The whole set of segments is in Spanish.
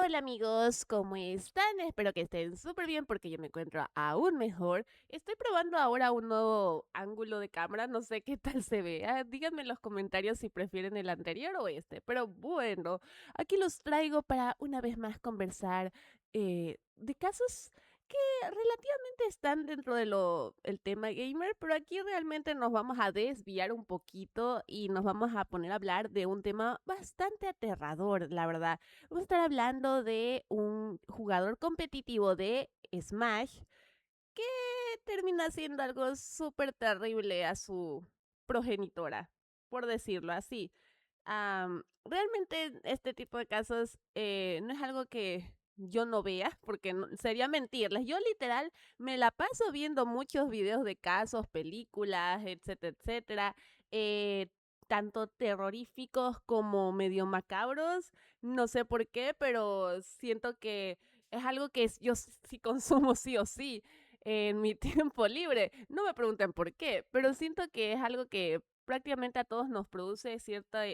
Hola amigos, ¿cómo están? Espero que estén súper bien porque yo me encuentro aún mejor. Estoy probando ahora un nuevo ángulo de cámara, no sé qué tal se vea. Díganme en los comentarios si prefieren el anterior o este. Pero bueno, aquí los traigo para una vez más conversar de casos que relativamente están dentro de el tema gamer, pero aquí realmente nos vamos a desviar un poquito y nos vamos a poner a hablar de un tema bastante aterrador, la verdad. Vamos a estar hablando de un jugador competitivo de Smash que termina haciendo algo súper terrible a su progenitora, por decirlo así. Realmente este tipo de casos no es algo que yo no vea, porque sería mentirles. Yo literal me la paso viendo muchos videos de casos, películas, etcétera, etcétera, eh, tanto terroríficos como medio macabros. No sé por qué, pero siento que es algo que yo sí consumo sí o sí en mi tiempo libre. No me pregunten por qué, pero siento que es algo que prácticamente a todos nos produce cierta,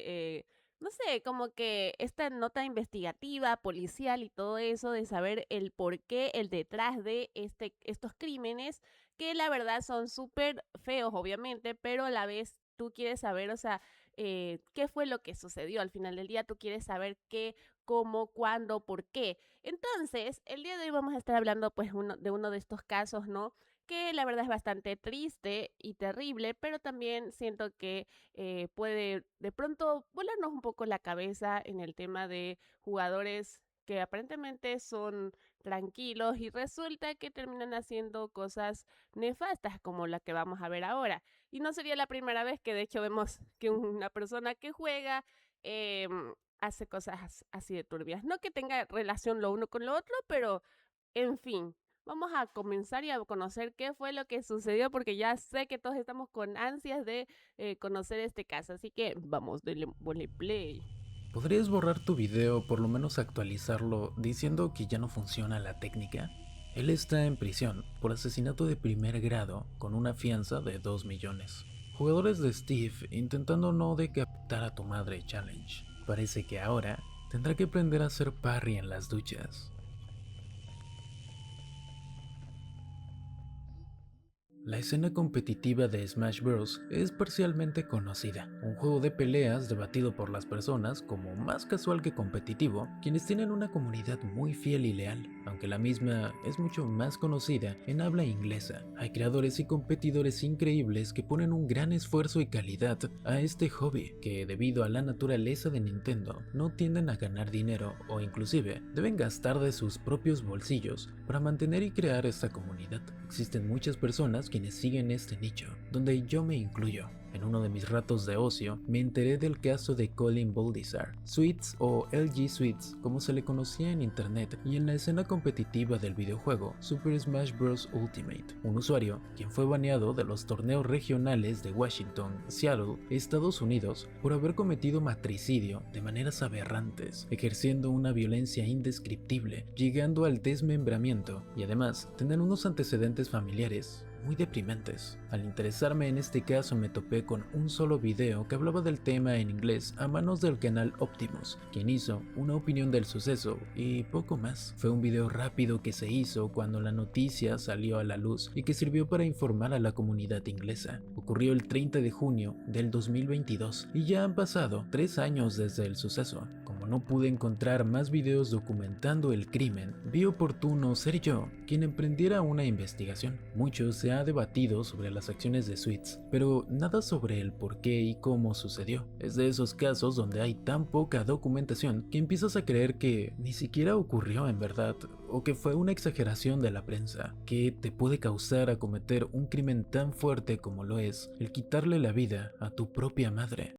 no sé, como que esta nota investigativa, policial y todo eso de saber el por qué, el detrás de estos crímenes, que la verdad son súper feos, obviamente, pero a la vez tú quieres saber, o sea, qué fue lo que sucedió. Al final del día tú quieres saber qué, cómo, cuándo, por qué. Entonces, el día de hoy vamos a estar hablando pues de uno de estos casos, ¿no? Que la verdad es bastante triste y terrible, pero también siento que puede de pronto volarnos un poco la cabeza en el tema de jugadores que aparentemente son tranquilos y resulta que terminan haciendo cosas nefastas como la que vamos a ver ahora. Y no sería la primera vez que de hecho vemos que una persona que juega hace cosas así de turbias. No que tenga relación lo uno con lo otro, pero en fin, vamos a comenzar y a conocer qué fue lo que sucedió, porque ya sé que todos estamos con ansias de conocer este caso. Así que vamos, ponle play. ¿Podrías borrar tu video o por lo menos actualizarlo diciendo que ya no funciona la técnica? Él está en prisión por asesinato de primer grado con una fianza de 2 millones. Jugadores de Steve intentando no decapitar a tu madre challenge. Parece que ahora tendrá que aprender a hacer parry en las duchas. La escena competitiva de Smash Bros. Es parcialmente conocida, un juego de peleas debatido por las personas como más casual que competitivo, quienes tienen una comunidad muy fiel y leal, aunque la misma es mucho más conocida en habla inglesa. Hay creadores y competidores increíbles que ponen un gran esfuerzo y calidad a este hobby, que debido a la naturaleza de Nintendo no tienden a ganar dinero o inclusive deben gastar de sus propios bolsillos para mantener y crear esta comunidad. Existen muchas personas quienes siguen este nicho, donde yo me incluyo. En uno de mis ratos de ocio, me enteré del caso de Colin Boldizar, Sweets o LG Sweets, como se le conocía en internet y en la escena competitiva del videojuego Super Smash Bros. Ultimate, un usuario quien fue baneado de los torneos regionales de Washington, Seattle, Estados Unidos, por haber cometido matricidio de maneras aberrantes, ejerciendo una violencia indescriptible, llegando al desmembramiento y además tener unos antecedentes familiares muy deprimentes. Al interesarme en este caso me topé con un solo video que hablaba del tema en inglés a manos del canal Optimus, quien hizo una opinión del suceso y poco más. Fue un video rápido que se hizo cuando la noticia salió a la luz y que sirvió para informar a la comunidad inglesa. Ocurrió el 30 de junio del 2022 y ya han pasado 3 años desde el suceso. Como no pude encontrar más videos documentando el crimen, vi oportuno ser yo quien emprendiera una investigación. Mucho se ha debatido sobre las acciones de Sweets, pero nada sobre el por qué y cómo sucedió. Es de esos casos donde hay tan poca documentación que empiezas a creer que ni siquiera ocurrió en verdad o que fue una exageración de la prensa, que te puede causar a cometer un crimen tan fuerte como lo es el quitarle la vida a tu propia madre.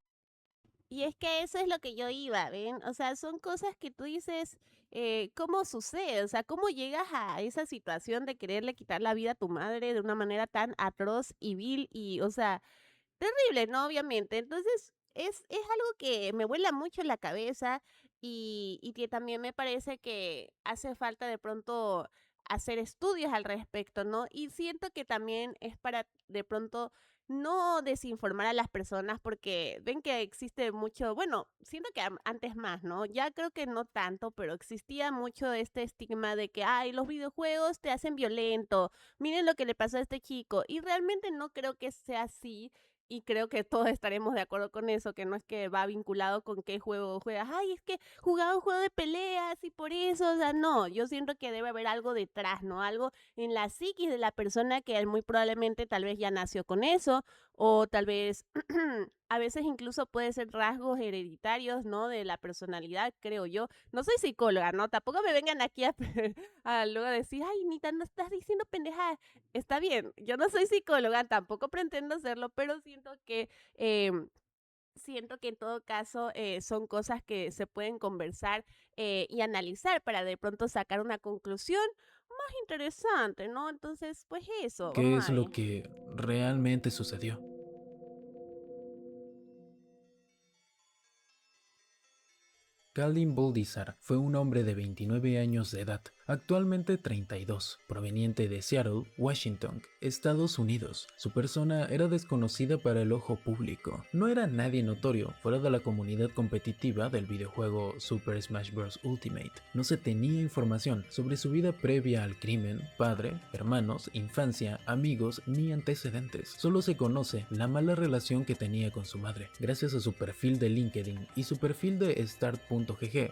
Y es que eso es lo que yo iba, ¿ven? O sea, son cosas que tú dices, ¿cómo sucede? O sea, ¿cómo llegas a esa situación de quererle quitar la vida a tu madre de una manera tan atroz y vil y, o sea, terrible, ¿no? Obviamente. Entonces, es algo que me vuela mucho la cabeza y que también me parece que hace falta de pronto hacer estudios al respecto, ¿no? Y siento que también es para de pronto no desinformar a las personas porque ven que existe mucho, bueno, siento que antes más, ¿no? Ya creo que no tanto, pero existía mucho este estigma de que, ay, los videojuegos te hacen violento, miren lo que le pasó a este chico. Y realmente no creo que sea así. Y creo que todos estaremos de acuerdo con eso, que no es que va vinculado con qué juego juegas. Ay, es que jugaba un juego de peleas y por eso, o sea, no, yo siento que debe haber algo detrás, ¿no? Algo en la psiquis de la persona que muy probablemente tal vez ya nació con eso o tal vez a veces incluso puede ser rasgos hereditarios, ¿no? De la personalidad, creo yo. No soy psicóloga, ¿no? Tampoco me vengan aquí a luego decir, ay, Nita, no estás diciendo pendejadas. Está bien, yo no soy psicóloga, tampoco pretendo serlo, pero siento que en todo caso son cosas que se pueden conversar y analizar para de pronto sacar una conclusión más interesante, ¿no? Entonces, pues eso, ¿Qué vamos es a lo ver. que realmente sucedió? Kalin Boldizar fue un hombre de 29 años de edad, actualmente 32, proveniente de Seattle, Washington, Estados Unidos. Su persona era desconocida para el ojo público. No era nadie notorio fuera de la comunidad competitiva del videojuego Super Smash Bros. Ultimate. No se tenía información sobre su vida previa al crimen, padre, hermanos, infancia, amigos ni antecedentes. Solo se conoce la mala relación que tenía con su madre, gracias a su perfil de LinkedIn y su perfil de Start.gg,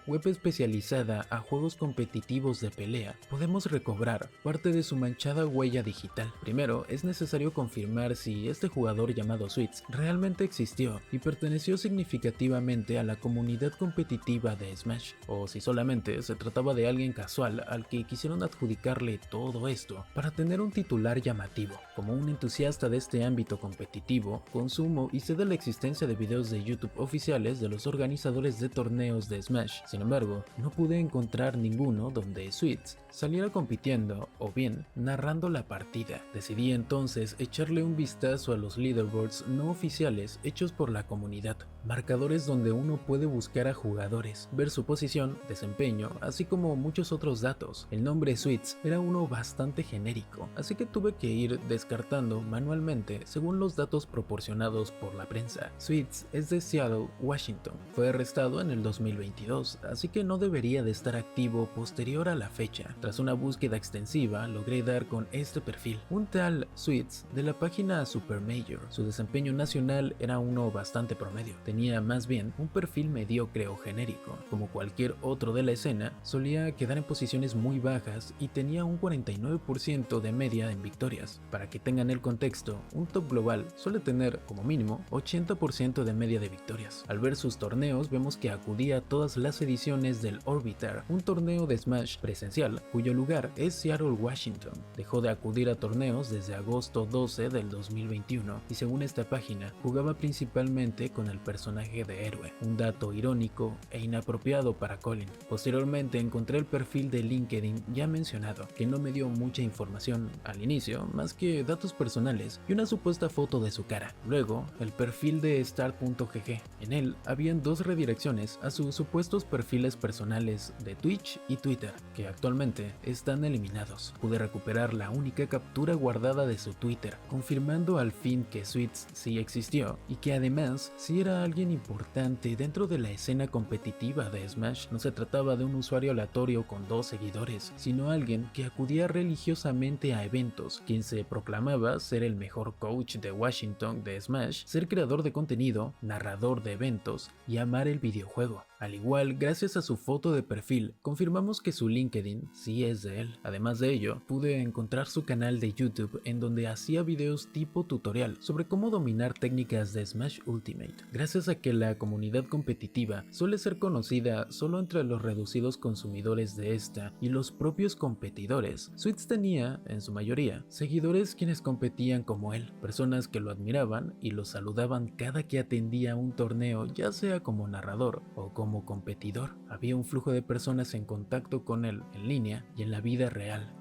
web especializada a juegos competitivos de pelea. Podemos recobrar parte de su manchada huella digital. Primero, es necesario confirmar si este jugador llamado Sweets realmente existió y perteneció significativamente a la comunidad competitiva de Smash, o si solamente se trataba de alguien casual al que quisieron adjudicarle todo esto para tener un titular llamativo. Como un entusiasta de este ámbito competitivo, consumo y sé de la existencia de videos de YouTube oficiales de los organizadores de torneos de Smash. Sin embargo, no pude encontrar ninguno donde Sweets saliera compitiendo o bien narrando la partida. Decidí entonces echarle un vistazo a los leaderboards no oficiales hechos por la comunidad, marcadores donde uno puede buscar a jugadores, ver su posición, desempeño, así como muchos otros datos. El nombre Sweets era uno bastante genérico, así que tuve que ir descartando manualmente según los datos proporcionados por la prensa. Sweets es de Seattle, Washington. Fue arrestado en el 2022, así que no debería de estar activo posterior a la fecha. Tras una búsqueda extensiva, logré dar con este perfil, un tal Sweets de la página Super Major. Su desempeño nacional era uno bastante promedio, tenía más bien un perfil mediocre o genérico. Como cualquier otro de la escena, solía quedar en posiciones muy bajas y tenía un 49% de media en victorias. Para que tengan el contexto, un top global suele tener como mínimo 80% de media de victorias. Al ver sus torneos vemos que acudía a todas las ediciones del Orbitar, un torneo de Smash presencial cuyo lugar es Seattle, Washington. Dejó de acudir a torneos desde agosto 12 del 2021 y según esta página jugaba principalmente con el personaje de héroe, un dato irónico e inapropiado para Colin. Posteriormente encontré el perfil de LinkedIn ya mencionado, que no me dio mucha información al inicio, más que datos personales y una supuesta foto de su cara. Luego, el perfil de Start.gg. En él habían dos redirecciones a sus supuestos perfiles personales de Twitch y Twitter, que actualmente están eliminados. Pude recuperar la única captura guardada de su Twitter, confirmando al fin que Sweets sí existió y que además sí era alguien importante dentro de la escena competitiva de Smash. No se trataba de un usuario aleatorio con 2 seguidores, sino alguien que acudía religiosamente a eventos, quien se proclamaba ser el mejor coach de Washington de Smash, ser creador de contenido, narrador de eventos y amar el videojuego. Al igual, gracias a su foto de perfil, confirmamos que su LinkedIn sí es de él. Además de ello, pude encontrar su canal de YouTube en donde hacía videos tipo tutorial sobre cómo dominar técnicas de Smash Ultimate. Gracias a que la comunidad competitiva suele ser conocida solo entre los reducidos consumidores de esta y los propios competidores, Sweets tenía, en su mayoría, seguidores quienes competían como él, personas que lo admiraban y lo saludaban cada que atendía un torneo, ya sea como narrador o como competidor. Había un flujo de personas en contacto con él en línea y en la vida real.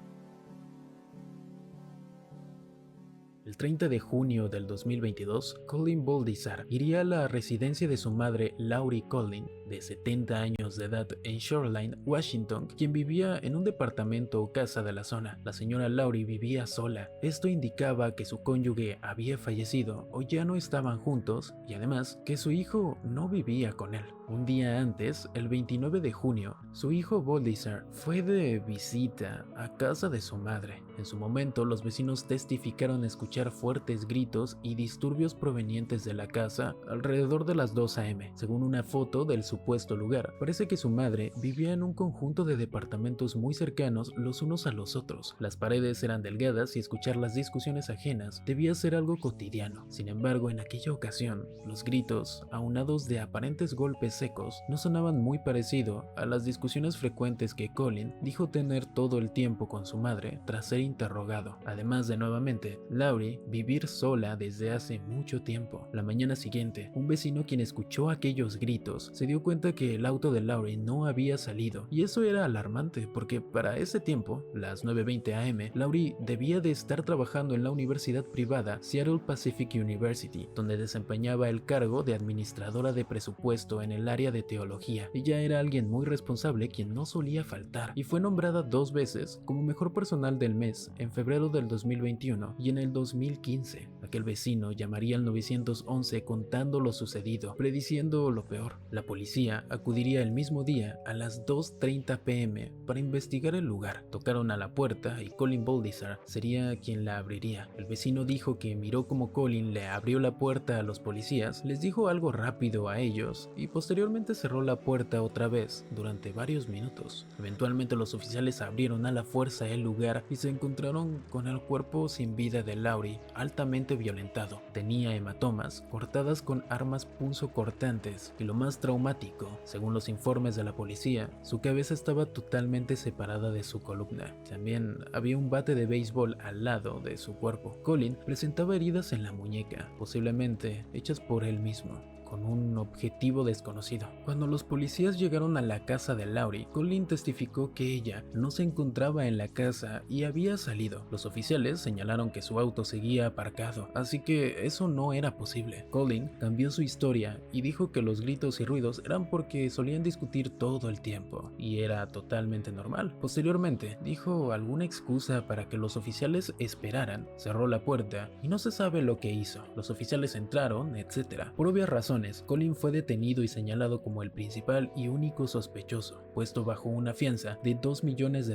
El 30 de junio del 2022, Colin Boldizar iría a la residencia de su madre Laurie Colin, de 70 años de edad, en Shoreline, Washington, quien vivía en un departamento o casa de la zona. La señora Laurie vivía sola. Esto indicaba que su cónyuge había fallecido o ya no estaban juntos, y además que su hijo no vivía con él. Un día antes, el 29 de junio, su hijo Boldizar fue de visita a casa de su madre. En su momento, los vecinos testificaron escuchar fuertes gritos y disturbios provenientes de la casa alrededor de las 2 a.m. Según una foto del supuesto lugar, parece que su madre vivía en un conjunto de departamentos muy cercanos los unos a los otros. Las paredes eran delgadas y escuchar las discusiones ajenas debía ser algo cotidiano. Sin embargo, en aquella ocasión, los gritos, aunados de aparentes golpes secos, no sonaban muy parecido a las discusiones frecuentes que Colin dijo tener todo el tiempo con su madre tras ser interrogado. Además de nuevamente, Laurie vivir sola desde hace mucho tiempo. La mañana siguiente, un vecino quien escuchó aquellos gritos se dio cuenta que el auto de Laurie no había salido, y eso era alarmante porque para ese tiempo, las 9:20 am, Laurie debía de estar trabajando en la universidad privada Seattle Pacific University, donde desempeñaba el cargo de administradora de presupuesto en el área de teología. Ella era alguien muy responsable quien no solía faltar, y fue nombrada 2 veces como mejor personal del mes en febrero del 2021 y en el 2015. Aquel vecino llamaría al 911 contando lo sucedido, prediciendo lo peor. La policía acudiría el mismo día a las 2:30 p.m. para investigar el lugar. Tocaron a la puerta y Colin Boldizar sería quien la abriría. El vecino dijo que miró como Colin le abrió la puerta a los policías, les dijo algo rápido a ellos y posteriormente cerró la puerta otra vez durante varios minutos. Eventualmente los oficiales abrieron a la fuerza el lugar y se encontraron con el cuerpo sin vida de Laurie, altamente violentado. Tenía hematomas, cortadas con armas punzocortantes, y lo más traumático, según los informes de la policía, su cabeza estaba totalmente separada de su columna. También había un bate de béisbol al lado de su cuerpo. Colin presentaba heridas en la muñeca, posiblemente hechas por él mismo, con un objetivo desconocido. Cuando los policías llegaron a la casa de Laurie, Colin testificó que ella no se encontraba en la casa y había salido. Los oficiales señalaron que su auto seguía aparcado, así que eso no era posible. Colin cambió su historia y dijo que los gritos y ruidos eran porque solían discutir todo el tiempo, y era totalmente normal. Posteriormente, dijo alguna excusa para que los oficiales esperaran, cerró la puerta y no se sabe lo que hizo. Los oficiales entraron, etc. Por obvias razones, Colin fue detenido y señalado como el principal y único sospechoso, puesto bajo una fianza de $2 millones.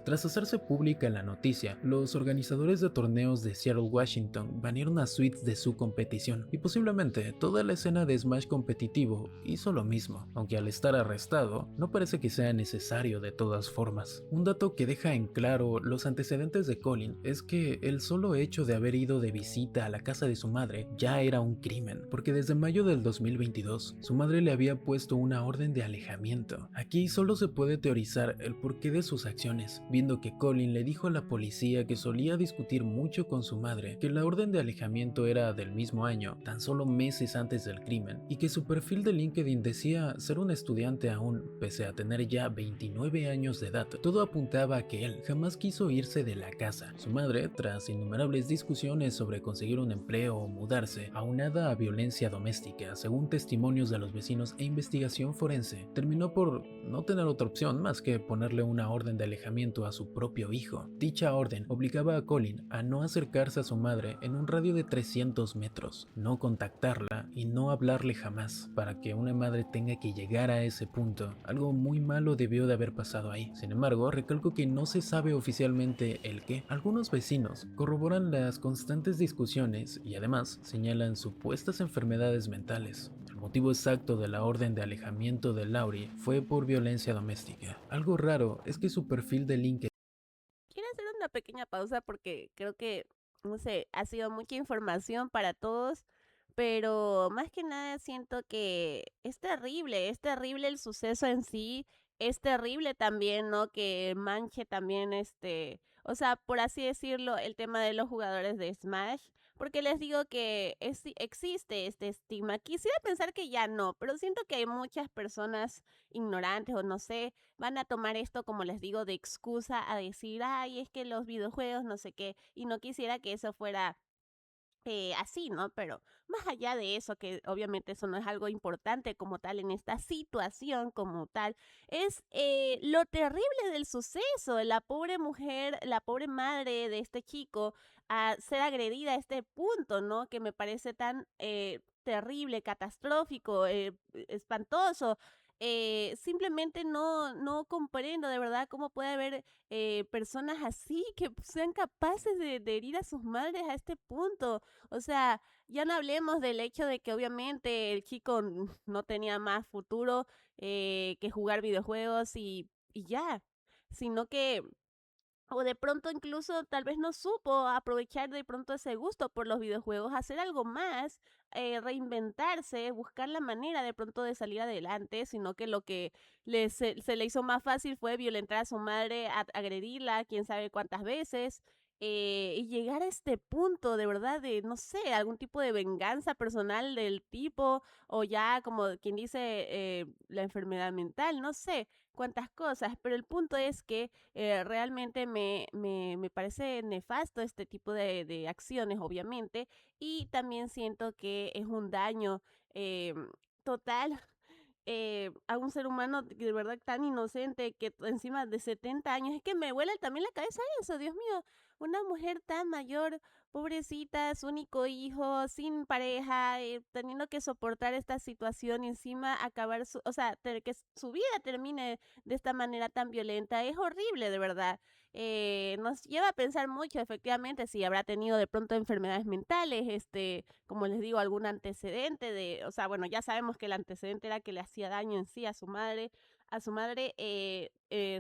Tras hacerse pública la noticia, los organizadores de torneos de Seattle, Washington, banearon a Sweets de su competición, y posiblemente toda la escena de Smash competitivo hizo lo mismo, aunque al estar arrestado, no parece que sea necesario de todas formas. Un dato que deja en claro los antecedentes de Colin es que el solo hecho de haber ido de visita a la casa de su madre ya era un crimen, porque desde mayo del 2022, su madre le había puesto una orden de alejamiento. Aquí solo se puede teorizar el porqué de sus acciones, viendo que Colin le dijo a la policía que solía discutir mucho con su madre, que la orden de alejamiento era del mismo año, tan solo meses antes del crimen, y que su perfil de LinkedIn decía ser un estudiante aún, pese a tener ya 29 años de edad. Todo apuntaba a que él jamás quiso irse de la casa. Su madre, tras innumerables discusiones sobre conseguir un empleo o mudarse, aunada a violencia doméstica, según testimonios de los vecinos e investigación forense, terminó por no tener otra opción más que ponerle una orden de alejamiento a su propio hijo. Dicha orden obligaba a Colin a no acercarse a su madre en un radio de 300 metros, no contactarla y no hablarle jamás. Para que una madre tenga que llegar a ese punto, algo muy malo debió de haber pasado ahí. Sin embargo, recalco que no se sabe oficialmente el qué. Algunos vecinos corroboran las constantes discusiones y además señalan supuestas enfermedades mentales. El motivo exacto de la orden de alejamiento de Laurie fue por violencia doméstica. Algo raro es que su perfil de LinkedIn. Quiero hacer una pequeña pausa porque creo que, no sé, ha sido mucha información para todos, pero más que nada siento que es terrible el suceso en sí, es terrible también, ¿no? Que manche también o sea, por así decirlo, el tema de los jugadores de Smash, porque les digo que existe este estigma. Quisiera pensar que ya no, pero siento que hay muchas personas ignorantes o no sé, van a tomar esto, como les digo, de excusa a decir, ay, es que los videojuegos, no sé qué, y no quisiera que eso fuera así, ¿no? Pero más allá de eso, que obviamente eso no es algo importante como tal en esta situación como tal, es lo terrible del suceso, la pobre mujer, la pobre madre de este chico a ser agredida a este punto, ¿no? Que me parece tan terrible, catastrófico, espantoso. Simplemente no comprendo de verdad cómo puede haber personas así que sean capaces de herir a sus madres a este punto. O sea, ya no hablemos del hecho de que obviamente el chico no tenía más futuro que jugar videojuegos y ya, sino que o de pronto incluso tal vez no supo aprovechar de pronto ese gusto por los videojuegos, hacer algo más, reinventarse, buscar la manera de pronto de salir adelante, sino que lo que se le hizo más fácil fue violentar a su madre, agredirla, quién sabe cuántas veces, y llegar a este punto de verdad de, no sé, algún tipo de venganza personal del tipo, o ya como quien dice, la enfermedad mental, no sé cuántas cosas, pero el punto es que realmente me parece nefasto este tipo de acciones, obviamente, y también siento que es un daño total a un ser humano de verdad tan inocente que encima de 70 años, es que me vuela también la cabeza eso, Dios mío, una mujer tan mayor, pobrecita, su único hijo, sin pareja, teniendo que soportar esta situación y encima acabar o sea, que su vida termine de esta manera tan violenta, es horrible, de verdad. Nos lleva a pensar mucho, efectivamente, si habrá tenido de pronto enfermedades mentales, como les digo, algún antecedente de, o sea, bueno, ya sabemos que el antecedente era que le hacía daño en sí a su madre,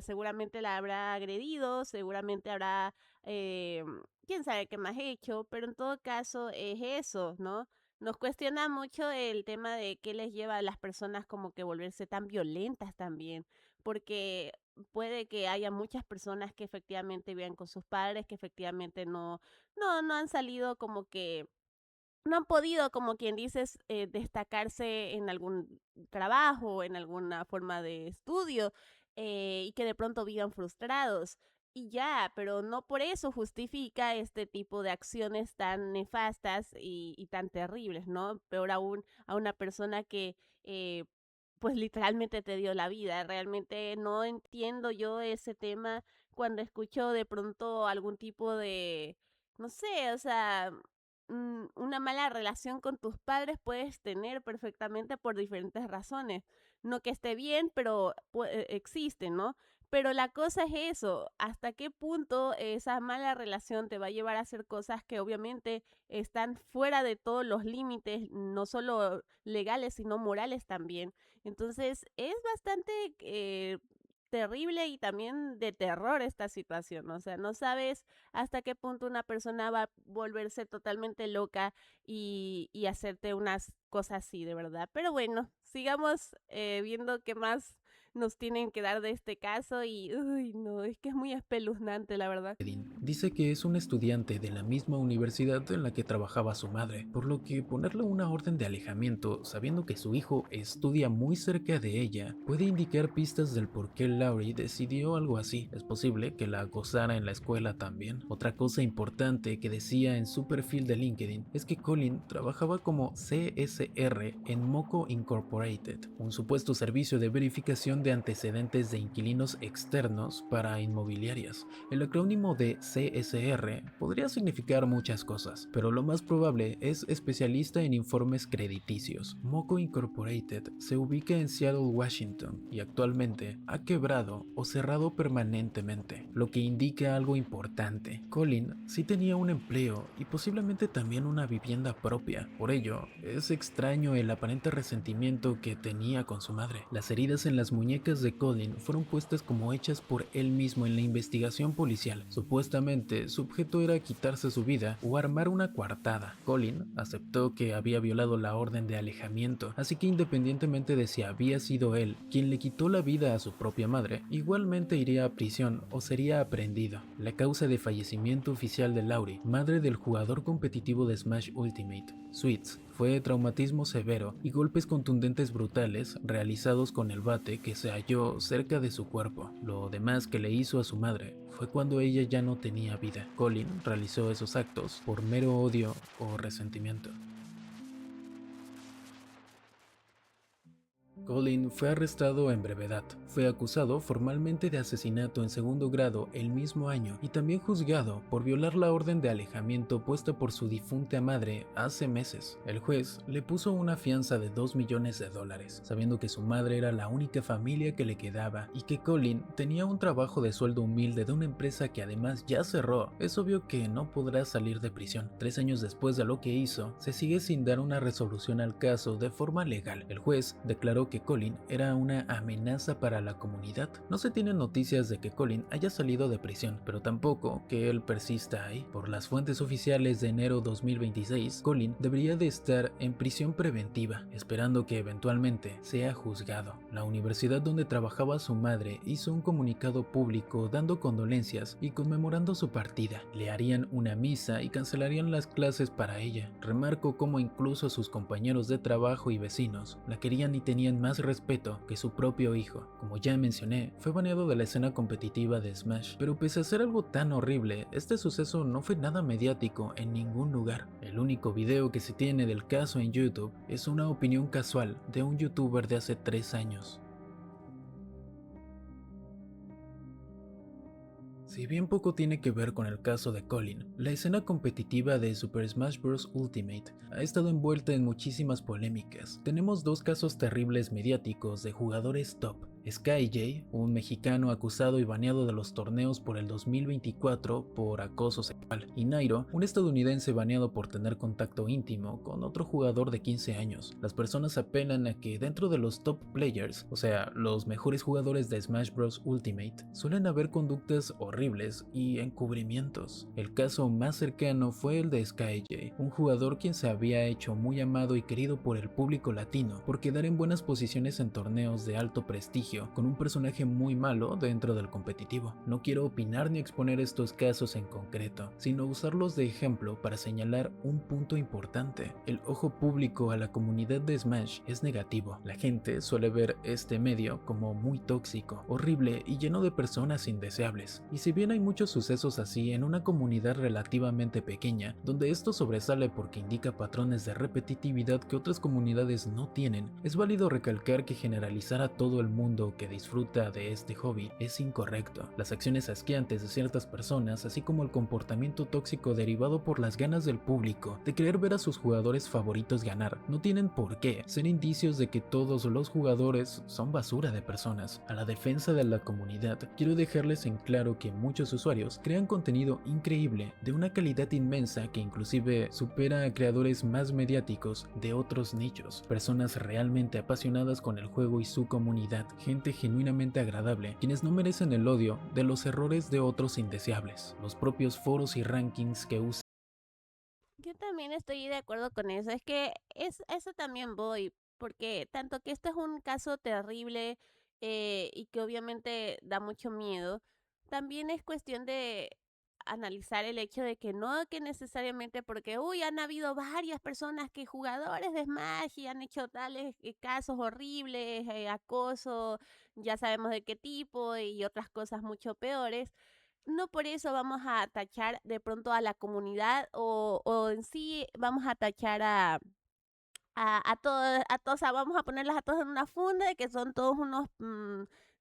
seguramente la habrá agredido, seguramente habrá, quién sabe qué más hecho, pero en todo caso es eso, ¿no? Nos cuestiona mucho el tema de qué les lleva a las personas como que volverse tan violentas también, porque puede que haya muchas personas que efectivamente vivan con sus padres, que efectivamente no han salido como que no han podido, como quien dices, destacarse en algún trabajo, en alguna forma de estudio, y que de pronto vivan frustrados. Y ya, pero no por eso justifica este tipo de acciones tan nefastas y tan terribles, ¿no? Peor aún a una persona que, pues literalmente te dio la vida. Realmente no entiendo yo ese tema cuando escucho de pronto algún tipo de, no sé, o sea, una mala relación con tus padres puedes tener perfectamente por diferentes razones. No que esté bien, pero existe, ¿no? Pero la cosa es eso, hasta qué punto esa mala relación te va a llevar a hacer cosas que obviamente están fuera de todos los límites, no solo legales, sino morales también. Entonces es bastante terrible y también de terror esta situación. O sea, no sabes hasta qué punto una persona va a volverse totalmente loca y hacerte unas cosas así, de verdad. Pero bueno, sigamos viendo qué más nos tienen que dar de este caso y, uy, no, es que es muy espeluznante, la verdad. Dice que es un estudiante de la misma universidad en la que trabajaba su madre, por lo que ponerle una orden de alejamiento sabiendo que su hijo estudia muy cerca de ella puede indicar pistas del por qué Laurie decidió algo así. Es posible que la acosara en la escuela también. Otra cosa importante que decía en su perfil de LinkedIn es que Colin trabajaba como CSR en Moco Incorporated, un supuesto servicio de verificación de antecedentes de inquilinos externos para inmobiliarias. El acrónimo de CSR podría significar muchas cosas, pero lo más probable es especialista en informes crediticios. Moco Incorporated se ubica en Seattle, Washington, y actualmente ha quebrado o cerrado permanentemente, lo que indica algo importante. Colin sí tenía un empleo y posiblemente también una vivienda propia. Por ello, es extraño el aparente resentimiento que tenía con su madre. Las heridas en las muñecas de Colin fueron puestas como hechas por él mismo en la investigación policial. Supuestamente, su objeto era quitarse su vida o armar una coartada. Colin aceptó que había violado la orden de alejamiento, así que independientemente de si había sido él quien le quitó la vida a su propia madre, igualmente iría a prisión o sería aprehendido. La causa de fallecimiento oficial de Laurie, madre del jugador competitivo de Smash Ultimate, Sweets, Fue traumatismo severo y golpes contundentes brutales realizados con el bate que se halló cerca de su cuerpo. Lo demás que le hizo a su madre fue cuando ella ya no tenía vida. Colin realizó esos actos por mero odio o resentimiento. Colin fue arrestado en brevedad. Fue acusado formalmente de asesinato en segundo grado el mismo año y también juzgado por violar la orden de alejamiento puesta por su difunta madre hace meses. El juez le puso una fianza de $2 millones, sabiendo que su madre era la única familia que le quedaba y que Colin tenía un trabajo de sueldo humilde de una empresa que además ya cerró. Es obvio que no podrá salir de prisión. 3 años después de lo que hizo, se sigue sin dar una resolución al caso de forma legal. El juez declaró que Colin era una amenaza para la comunidad. No se tienen noticias de que Colin haya salido de prisión, pero tampoco que él persista ahí. Por las fuentes oficiales de enero 2026, Colin debería de estar en prisión preventiva, esperando que eventualmente sea juzgado. La universidad donde trabajaba su madre hizo un comunicado público dando condolencias y conmemorando su partida. Le harían una misa y cancelarían las clases para ella. Remarcó cómo incluso sus compañeros de trabajo y vecinos la querían y tenían más respeto que su propio hijo. Como ya mencioné, fue baneado de la escena competitiva de Smash, pero pese a ser algo tan horrible, este suceso no fue nada mediático en ningún lugar. El único video que se tiene del caso en YouTube es una opinión casual de un youtuber de hace 3 años. Si bien poco tiene que ver con el caso de Colin, la escena competitiva de Super Smash Bros. Ultimate ha estado envuelta en muchísimas polémicas. Tenemos dos casos terribles mediáticos de jugadores top. SkyJ, un mexicano acusado y baneado de los torneos por el 2024 por acoso sexual, y Nairo, un estadounidense baneado por tener contacto íntimo con otro jugador de 15 años. Las personas apelan a que dentro de los top players, o sea, los mejores jugadores de Smash Bros. Ultimate, suelen haber conductas horribles y encubrimientos. El caso más cercano fue el de SkyJ, un jugador quien se había hecho muy amado y querido por el público latino por quedar en buenas posiciones en torneos de alto prestigio con un personaje muy malo dentro del competitivo. No quiero opinar ni exponer estos casos en concreto, sino usarlos de ejemplo para señalar un punto importante. El ojo público a la comunidad de Smash es negativo. La gente suele ver este medio como muy tóxico, horrible y lleno de personas indeseables. Y si bien hay muchos sucesos así en una comunidad relativamente pequeña, donde esto sobresale porque indica patrones de repetitividad que otras comunidades no tienen, es válido recalcar que generalizar a todo el mundo que disfruta de este hobby es incorrecto. Las acciones asqueantes de ciertas personas, así como el comportamiento tóxico derivado por las ganas del público de querer ver a sus jugadores favoritos ganar, no tienen por qué ser indicios de que todos los jugadores son basura de personas. A la defensa de la comunidad, quiero dejarles en claro que muchos usuarios crean contenido increíble de una calidad inmensa que inclusive supera a creadores más mediáticos de otros nichos, personas realmente apasionadas con el juego y su comunidad, gente genuinamente agradable, quienes no merecen el odio de los errores de otros indeseables. Los propios foros y rankings que usan. Yo también estoy de acuerdo con eso. Es que eso también voy, porque tanto que este es un caso terrible y que obviamente da mucho miedo, también es cuestión de analizar el hecho de que no que necesariamente porque, uy, han habido varias personas que jugadores de Smash y han hecho tales casos horribles, acoso, ya sabemos de qué tipo y otras cosas mucho peores, no por eso vamos a tachar de pronto a la comunidad o en sí vamos a tachar a todos, o sea, vamos a ponerlas a todos en una funda de que son todos unos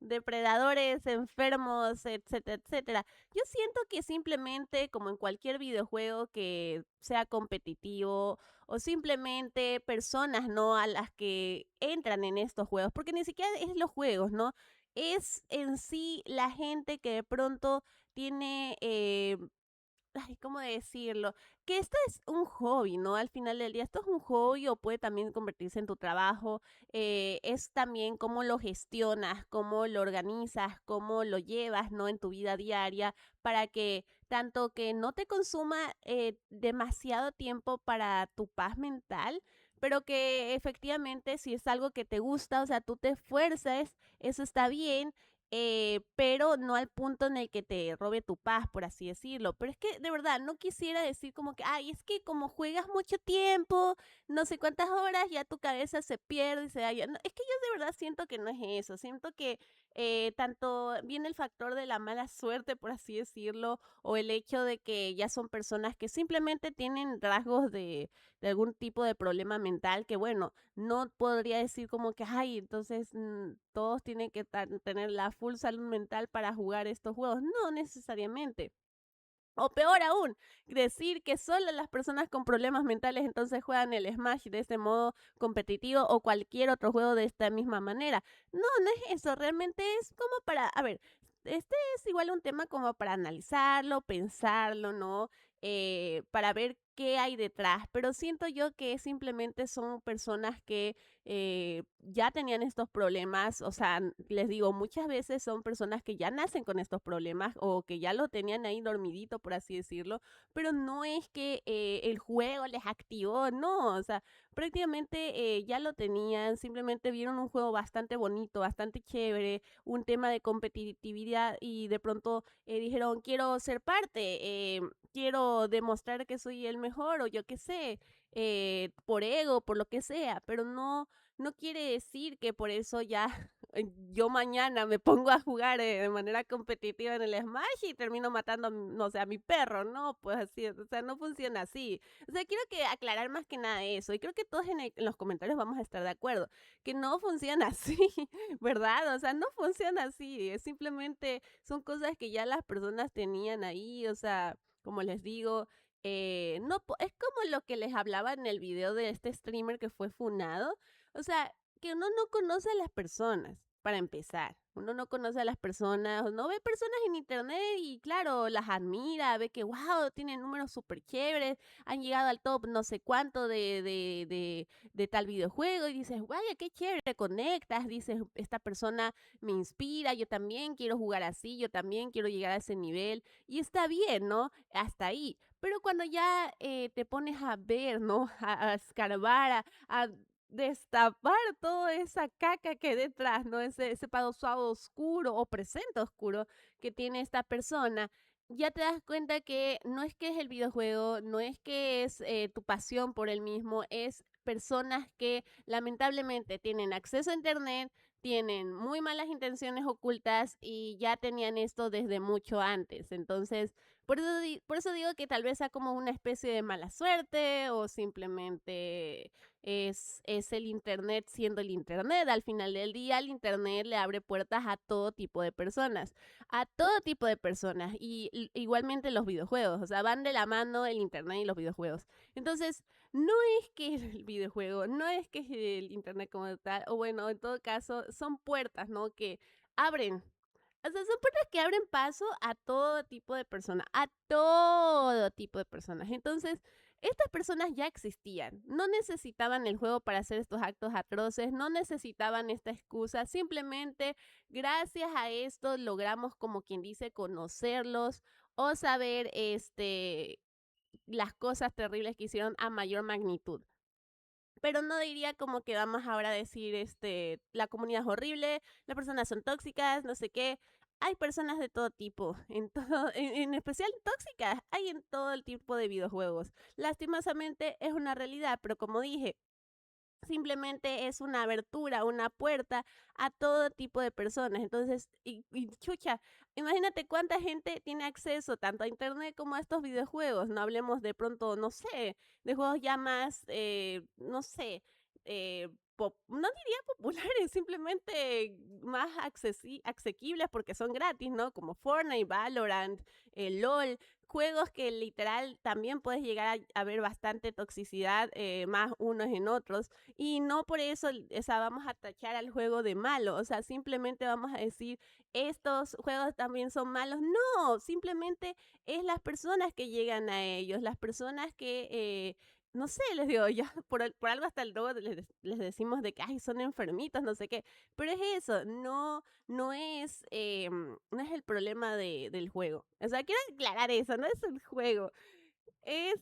depredadores enfermos, etcétera, etcétera. Yo siento que simplemente, como en cualquier videojuego que sea competitivo o simplemente personas, ¿no? A las que entran en estos juegos, porque ni siquiera es los juegos, ¿no? Es en sí la gente que de pronto tiene ay, ¿cómo decirlo? Que esto es un hobby, ¿no? Al final del día, esto es un hobby o puede también convertirse en tu trabajo. Es también cómo lo gestionas, cómo lo organizas, cómo lo llevas, ¿no? En tu vida diaria para que tanto que no te consuma demasiado tiempo para tu paz mental, pero que efectivamente si es algo que te gusta, o sea, tú te esfuerces, eso está bien pero no al punto en el que te robe tu paz, por así decirlo. Pero es que de verdad no quisiera decir como que, ay, es que como juegas mucho tiempo, no sé cuántas horas, ya tu cabeza se pierde y se da. No, es que yo de verdad siento que no es eso. Siento que tanto viene el factor de la mala suerte, por así decirlo, o el hecho de que ya son personas que simplemente tienen rasgos de algún tipo de problema mental que, bueno, no podría decir como que, ay, entonces todos tienen que tener la full salud mental para jugar estos juegos. No necesariamente. O peor aún, decir que solo las personas con problemas mentales entonces juegan el Smash de este modo competitivo o cualquier otro juego de esta misma manera. No, no es eso, realmente es como para, a ver, este es igual un tema como para analizarlo, pensarlo, ¿no? Para ver qué hay detrás, pero siento yo que simplemente son personas que ya tenían estos problemas, o sea, les digo, muchas veces son personas que ya nacen con estos problemas o que ya lo tenían ahí dormidito, por así decirlo, pero no es que el juego les activó, no, o sea, prácticamente ya lo tenían, simplemente vieron un juego bastante bonito, bastante chévere, un tema de competitividad y de pronto dijeron, quiero ser parte, quiero demostrar que soy el mejor o yo qué sé, por ego, por lo que sea, pero no quiere decir que por eso ya yo mañana me pongo a jugar de manera competitiva en el Smash y termino matando, no sé, a mi perro, ¿no? Pues así, o sea, no funciona así. O sea, quiero que aclarar más que nada eso y creo que todos en los comentarios vamos a estar de acuerdo, que no funciona así, ¿verdad? O sea, no funciona así, es simplemente son cosas que ya las personas tenían ahí, o sea, como les digo, no, es como lo que les hablaba en el video de este streamer que fue funado, o sea, que uno no conoce a las personas, para empezar. Uno no conoce a las personas, no ve personas en internet y claro, las admira, ve que wow, tienen números súper chéveres, han llegado al top no sé cuánto de tal videojuego y dices, vaya, qué chévere, conectas, dices, esta persona me inspira, yo también quiero jugar así, yo también quiero llegar a ese nivel y está bien, ¿no? Hasta ahí. Pero cuando ya te pones a ver, ¿no? A escarbar, a destapar toda esa caca que hay detrás, ¿no? Ese pasado oscuro o presente oscuro que tiene esta persona, ya te das cuenta que no es que es el videojuego, no es que es tu pasión por el mismo, es personas que lamentablemente tienen acceso a internet, tienen muy malas intenciones ocultas y ya tenían esto desde mucho antes. Entonces, por eso digo que tal vez sea como una especie de mala suerte o simplemente es el Internet siendo el Internet. Al final del día, el Internet le abre puertas a todo tipo de personas, a todo tipo de personas. Y igualmente los videojuegos, o sea, van de la mano el Internet y los videojuegos. Entonces, no es que el videojuego, no es que el Internet como tal, o bueno, en todo caso, son puertas, ¿no? Que abren. O sea, son puertas que abren paso a todo tipo de personas, a todo tipo de personas. Entonces, estas personas ya existían, no necesitaban el juego para hacer estos actos atroces, no necesitaban esta excusa, simplemente gracias a esto logramos, como quien dice, conocerlos o saber las cosas terribles que hicieron a mayor magnitud. Pero no diría como que vamos ahora a decir, la comunidad es horrible, las personas son tóxicas, no sé qué. Hay personas de todo tipo, en todo, en especial tóxicas, hay en todo el tipo de videojuegos. Lastimosamente es una realidad, pero como dije, simplemente es una abertura, una puerta a todo tipo de personas. Entonces, y chucha, imagínate cuánta gente tiene acceso tanto a internet como a estos videojuegos. No hablemos de pronto, no sé, de juegos ya más, no sé, no diría populares, simplemente más asequibles porque son gratis, ¿no? Como Fortnite, Valorant, LOL, juegos que literal también puedes llegar a ver bastante toxicidad, más unos en otros, y no por eso, o sea, vamos a tachar al juego de malo, o sea, simplemente vamos a decir, estos juegos también son malos. No, simplemente es las personas que llegan a ellos, las personas que, no sé, les digo, ya por algo hasta el logo les decimos de que, ay, son enfermitos, no sé qué, pero es eso, no es el problema del juego. O sea, quiero aclarar eso, no es el juego. Es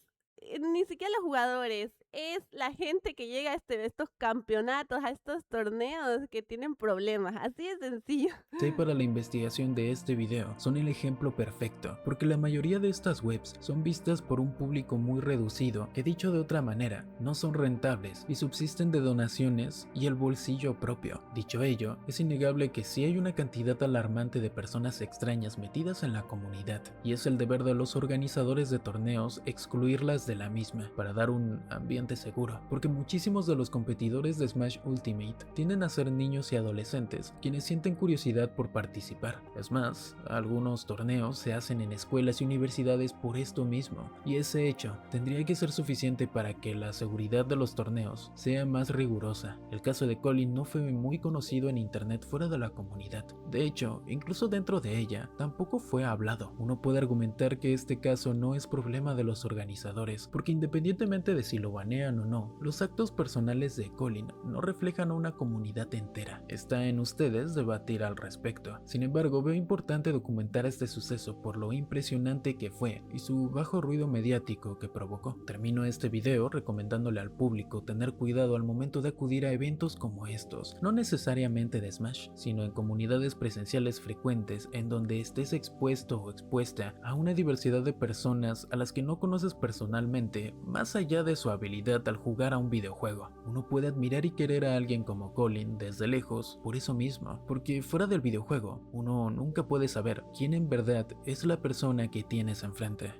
ni siquiera los jugadores. es la gente que llega a estos campeonatos, a estos torneos que tienen problemas. Así de sencillo. Para la investigación de este video son el ejemplo perfecto, porque la mayoría de estas webs son vistas por un público muy reducido que, dicho de otra manera, no son rentables y subsisten de donaciones y el bolsillo propio. Dicho ello, es innegable que sí hay una cantidad alarmante de personas extrañas metidas en la comunidad, y es el deber de los organizadores de torneos excluirlas de la misma para dar un ambiente seguro, porque muchísimos de los competidores de Smash Ultimate tienden a ser niños y adolescentes quienes sienten curiosidad por participar. Es más, algunos torneos se hacen en escuelas y universidades por esto mismo, y ese hecho tendría que ser suficiente para que la seguridad de los torneos sea más rigurosa. El caso de Colin no fue muy conocido en internet fuera de la comunidad. De hecho, incluso dentro de ella, tampoco fue hablado. Uno puede argumentar que este caso no es problema de los organizadores, porque independientemente de si lo banean o no, los actos personales de Colin no reflejan a una comunidad entera. Está en ustedes debatir al respecto. Sin embargo, veo importante documentar este suceso por lo impresionante que fue y su bajo ruido mediático que provocó. Termino este video recomendándole al público tener cuidado al momento de acudir a eventos como estos, no necesariamente de Smash, sino en comunidades presenciales frecuentes en donde estés expuesto o expuesta a una diversidad de personas a las que no conoces personalmente, más allá de su habilidad al jugar a un videojuego. Uno puede admirar y querer a alguien como Colin desde lejos por eso mismo, porque fuera del videojuego, uno nunca puede saber quién en verdad es la persona que tienes enfrente.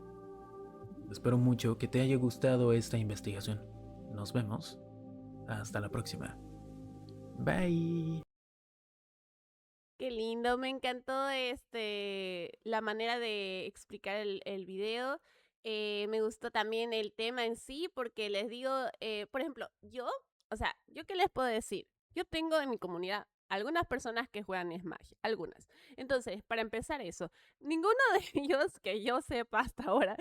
Espero mucho que te haya gustado esta investigación. Nos vemos. Hasta la próxima. Bye. Qué lindo, me encantó la manera de explicar el video. Me gustó también el tema en sí, porque les digo, por ejemplo, yo qué les puedo decir. Yo tengo en mi comunidad algunas personas que juegan Smash, algunas. Entonces, para empezar eso, ninguno de ellos que yo sepa hasta ahora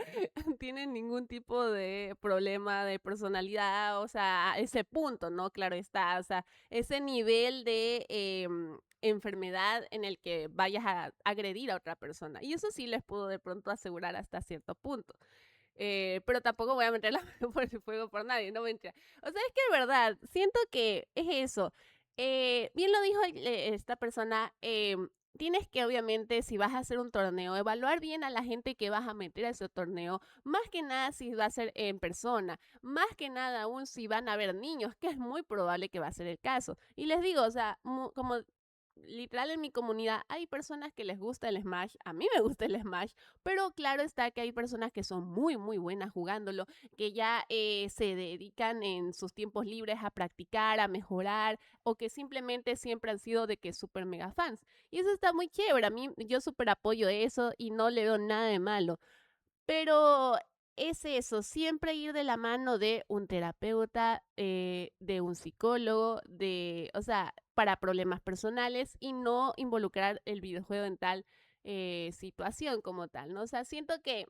tienen ningún tipo de problema de personalidad, o sea, a ese punto, ¿no? Claro está, o sea, ese nivel de enfermedad en el que vayas a agredir a otra persona. Y eso sí les puedo de pronto asegurar hasta cierto punto. Pero tampoco voy a meter la mano por el fuego por nadie, no mentira. O sea, es que de verdad, siento que es eso. Bien lo dijo esta persona, tienes que obviamente si vas a hacer un torneo, evaluar bien a la gente que vas a meter a ese torneo, más que nada si va a ser en persona, más que nada aún si van a haber niños, que es muy probable que va a ser el caso. Y les digo, o sea, como literal en mi comunidad hay personas que les gusta el Smash, a mí me gusta el Smash, pero claro está que hay personas que son muy muy buenas jugándolo, que ya se dedican en sus tiempos libres a practicar, a mejorar, o que simplemente siempre han sido de que super mega fans. Y eso está muy chévere, a mí yo súper apoyo eso y no le veo nada de malo. Pero es eso, siempre ir de la mano de un terapeuta, de un psicólogo, o sea, para problemas personales y no involucrar el videojuego en tal situación como tal, ¿no? O sea, siento que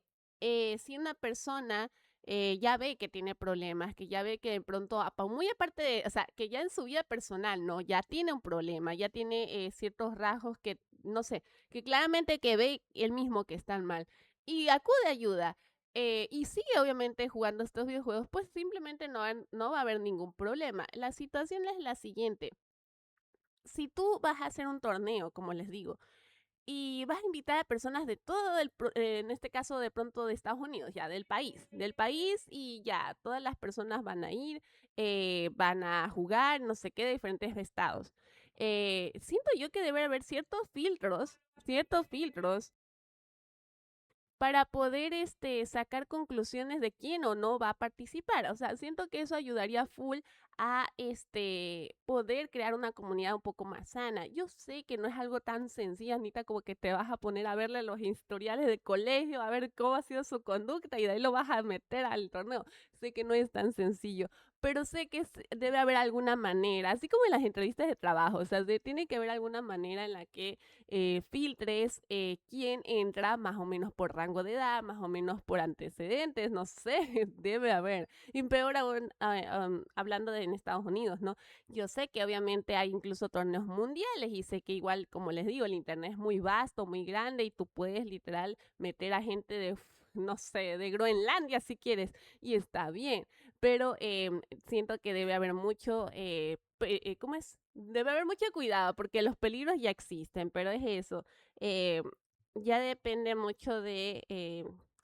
si una persona ya ve que tiene problemas, que ya ve que de pronto, muy aparte de, o sea, que ya en su vida personal, ¿no? Ya tiene un problema, ya tiene ciertos rasgos que, no sé, que claramente que ve él mismo que están mal y acude a ayuda. Y sigue obviamente jugando estos videojuegos, pues simplemente no va a haber ningún problema. La situación es la siguiente. Si tú vas a hacer un torneo, como les digo, y vas a invitar a personas de todo en este caso de pronto de Estados Unidos, ya del país y ya todas las personas van a ir, van a jugar, no sé qué, de diferentes estados. Siento yo que debe haber ciertos filtros para poder sacar conclusiones de quién o no va a participar. O sea, siento que eso ayudaría full a poder crear una comunidad un poco más sana. Yo sé que no es algo tan sencillo, Anita, como que te vas a poner a verle los historiales de colegio, a ver cómo ha sido su conducta y de ahí lo vas a meter al torneo. Sé que no es tan sencillo, pero sé que debe haber alguna manera, así como en las entrevistas de trabajo, o sea, tiene que haber alguna manera en la que filtres quién entra más o menos por rango de edad, más o menos por antecedentes, no sé, debe haber. Y peor aún, hablando de en Estados Unidos, ¿no? Yo sé que obviamente hay incluso torneos mundiales y sé que igual, como les digo, el internet es muy vasto, muy grande y tú puedes literal meter a gente de, no sé, de Groenlandia si quieres y está bien. pero siento que debe haber mucho, ¿cómo es? Debe haber mucho cuidado porque los peligros ya existen, pero es eso. eh, ya depende mucho de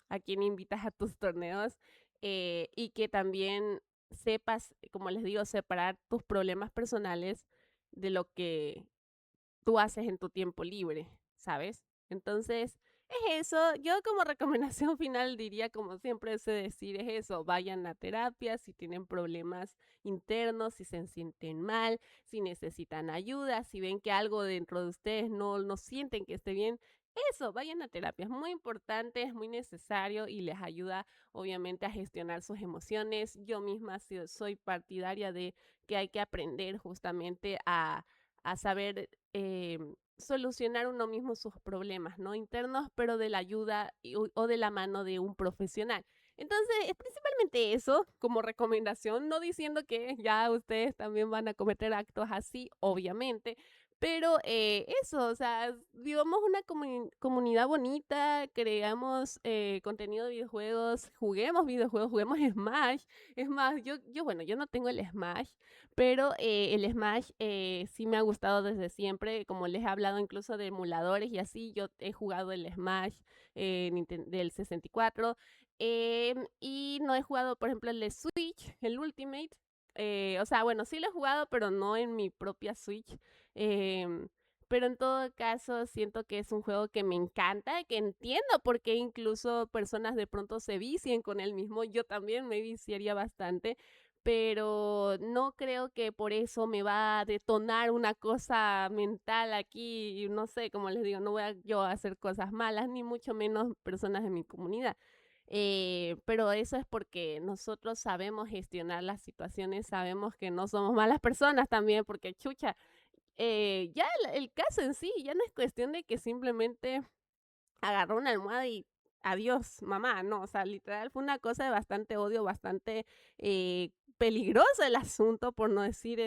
a quién invitas a tus torneos y que también sepas, como les digo, separar tus problemas personales de lo que tú haces en tu tiempo libre, ¿sabes? Entonces, es eso. Yo como recomendación final diría, como siempre sé decir, es eso, vayan a terapia si tienen problemas internos, si se sienten mal, si necesitan ayuda, si ven que algo dentro de ustedes no sienten que esté bien. Eso, vayan a terapia, es muy importante, es muy necesario y les ayuda obviamente a gestionar sus emociones. Yo misma soy partidaria de que hay que aprender justamente a saber solucionar uno mismo sus problemas, ¿no? Internos, pero de la ayuda o de la mano de un profesional. Entonces, es principalmente eso como recomendación, no diciendo que ya ustedes también van a cometer actos así, obviamente, pero eso, o sea, vivamos una comunidad bonita, creamos contenido de videojuegos, juguemos Smash. Es más, bueno, yo no tengo el Smash, pero el Smash sí me ha gustado desde siempre, como les he hablado incluso de emuladores y así, yo he jugado el Smash del 64 y no he jugado, por ejemplo, el de Switch, el Ultimate. O sea, bueno, sí lo he jugado, pero no en mi propia Switch. em, pero en todo caso, siento que es un juego que me encanta, que entiendo por qué incluso personas de pronto se vicien con él mismo. Yo también me viciaría bastante, pero no creo que por eso me va a detonar una cosa mental aquí, y no sé, como les digo, no voy a yo a hacer cosas malas, ni mucho menos personas de mi comunidad. Pero eso es porque nosotros sabemos gestionar las situaciones, sabemos que no somos malas personas también, porque chucha, ya el caso en sí ya no es cuestión de que simplemente agarró una almohada y adiós, mamá, no, o sea, literal fue una cosa de bastante odio, bastante peligroso el asunto, por no decir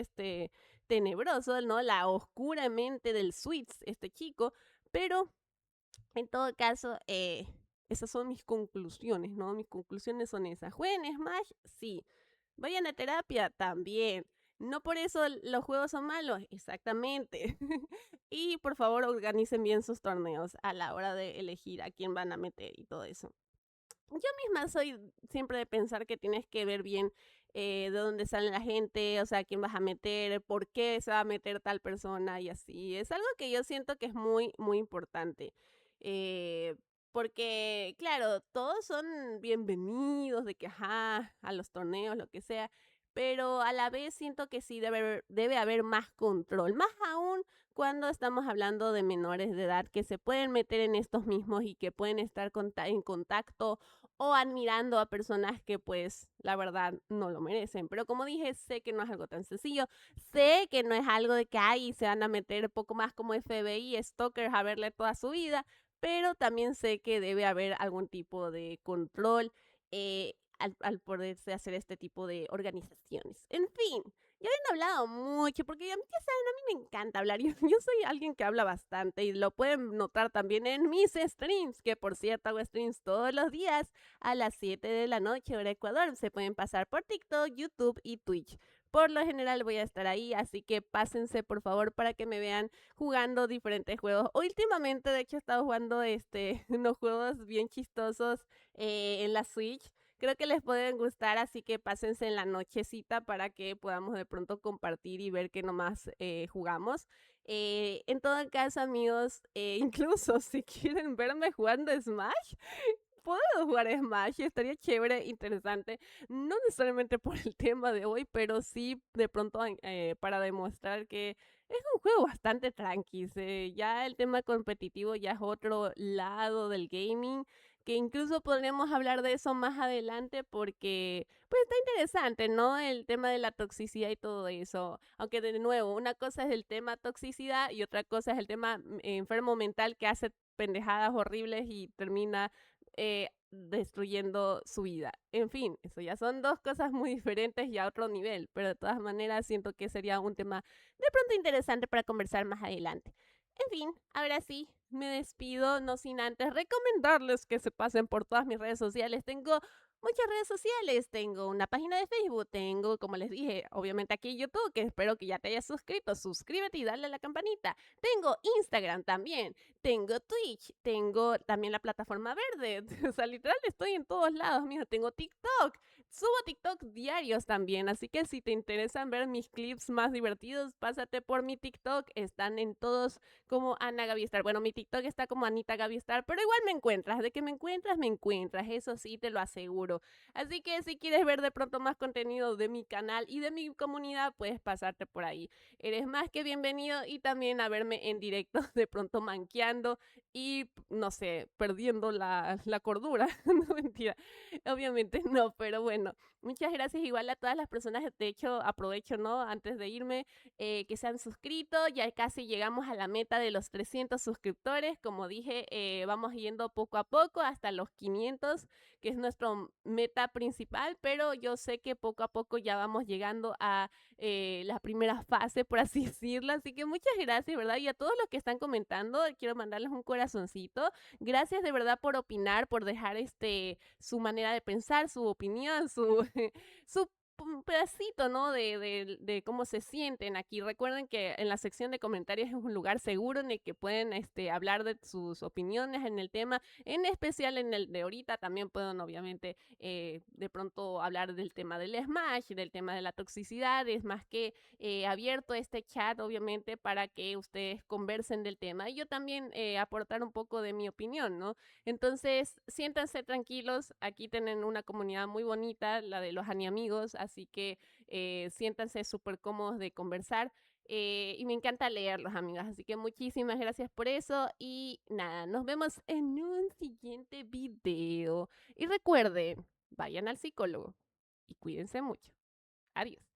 tenebroso, ¿no? La oscura mente del Sweets, este chico, pero en todo caso, esas son mis conclusiones, ¿no? Mis conclusiones son esas. ¿Jueguen Smash? Sí. ¿Vayan a terapia? También. No por eso los juegos son malos, exactamente. Y por favor organicen bien sus torneos a la hora de elegir a quién van a meter y todo eso. Yo misma soy siempre de pensar que tienes que ver bien de dónde sale la gente, o sea, quién vas a meter, por qué se va a meter tal persona y así. Es algo que yo siento que es muy, muy importante. Eh, Porque, claro, todos son bienvenidos de que, ajá, a los torneos, lo que sea, pero a la vez siento que sí debe haber más control, más aún cuando estamos hablando de menores de edad que se pueden meter en estos mismos y que pueden estar en contacto o admirando a personas que pues la verdad no lo merecen. Pero como dije, sé que no es algo tan sencillo, sé que no es algo de que ahí se van a meter poco más como FBI, stalkers a verle toda su vida, pero también sé que debe haber algún tipo de control al poderse hacer este tipo de organizaciones. En fin, ya habían hablado mucho, porque ya saben, a mí me encanta hablar. Yo soy alguien que habla bastante y lo pueden notar también en mis streams, que por cierto hago streams todos los días a las 7 de la noche, hora Ecuador. Se pueden pasar por TikTok, YouTube y Twitch. Por lo general voy a estar ahí, así que pásense por favor para que me vean jugando diferentes juegos. Últimamente, de hecho, he estado jugando unos juegos bien chistosos en la Switch. Creo que les pueden gustar, así que pásense en la nochecita para que podamos de pronto compartir y ver qué nomás jugamos. En todo caso, amigos, incluso si quieren verme jugando Smash, puedo jugar Smash y estaría chévere, interesante. No necesariamente por el tema de hoy, pero sí de pronto para demostrar que es un juego bastante tranqui. Ya el tema competitivo ya es otro lado del gaming, que incluso podremos hablar de eso más adelante porque pues está interesante, ¿no? El tema de la toxicidad y todo eso. Aunque de nuevo, una cosa es el tema toxicidad y otra cosa es el tema enfermo mental que hace pendejadas horribles y termina destruyendo su vida. En fin, eso ya son dos cosas muy diferentes y a otro nivel, pero de todas maneras siento que sería un tema de pronto interesante para conversar más adelante. En fin, ahora sí, me despido, no sin antes recomendarles que se pasen por todas mis redes sociales. Tengo muchas redes sociales. Tengo una página de Facebook, tengo, como les dije, obviamente aquí YouTube, que espero que ya te hayas suscrito. Suscríbete y dale a la campanita. Tengo Instagram también, tengo Twitch, tengo también la plataforma verde. O sea, literal estoy en todos lados, mija. Tengo TikTok. Subo TikTok diarios también, así que si te interesan ver mis clips más divertidos, pásate por mi TikTok. Están en todos como Ana Gaby Star. Bueno, mi TikTok está como Anita Gaby Star, pero igual me encuentras. De que me encuentras, me encuentras. Eso sí, te lo aseguro. Así que si quieres ver de pronto más contenido de mi canal y de mi comunidad, puedes pasarte por ahí. Eres más que bienvenido y también a verme en directo, de pronto manqueando y, no sé, perdiendo la cordura. No, mentira. Obviamente no, pero bueno, muchas gracias igual a todas las personas. De hecho, aprovecho, ¿no? Antes de irme, que se han suscrito. Ya casi llegamos a la meta de los 300 suscriptores. Como dije, vamos yendo poco a poco hasta los 500, que es nuestro meta principal, pero yo sé que poco a poco ya vamos llegando a la primera fase, por así decirlo. Así que muchas gracias, ¿verdad? Y a todos los que están comentando, quiero mandarles un corazoncito. Gracias de verdad por opinar, por dejar su manera de pensar, su opinión, su, su un pedacito, ¿no? De cómo se sienten aquí. Recuerden que en la sección de comentarios es un lugar seguro en el que pueden hablar de sus opiniones en el tema, en especial en el de ahorita. También pueden, obviamente, de pronto hablar del tema del Smash, del tema de la toxicidad. Es más que abierto este chat, obviamente, para que ustedes conversen del tema y yo también aportar un poco de mi opinión, ¿no? Entonces, siéntanse tranquilos, aquí tienen una comunidad muy bonita, la de los Aniamigos, así que siéntanse súper cómodos de conversar. Y me encanta leerlos, amigas. Así que muchísimas gracias por eso. Y nada, nos vemos en un siguiente video. Y recuerden, vayan al psicólogo y cuídense mucho. Adiós.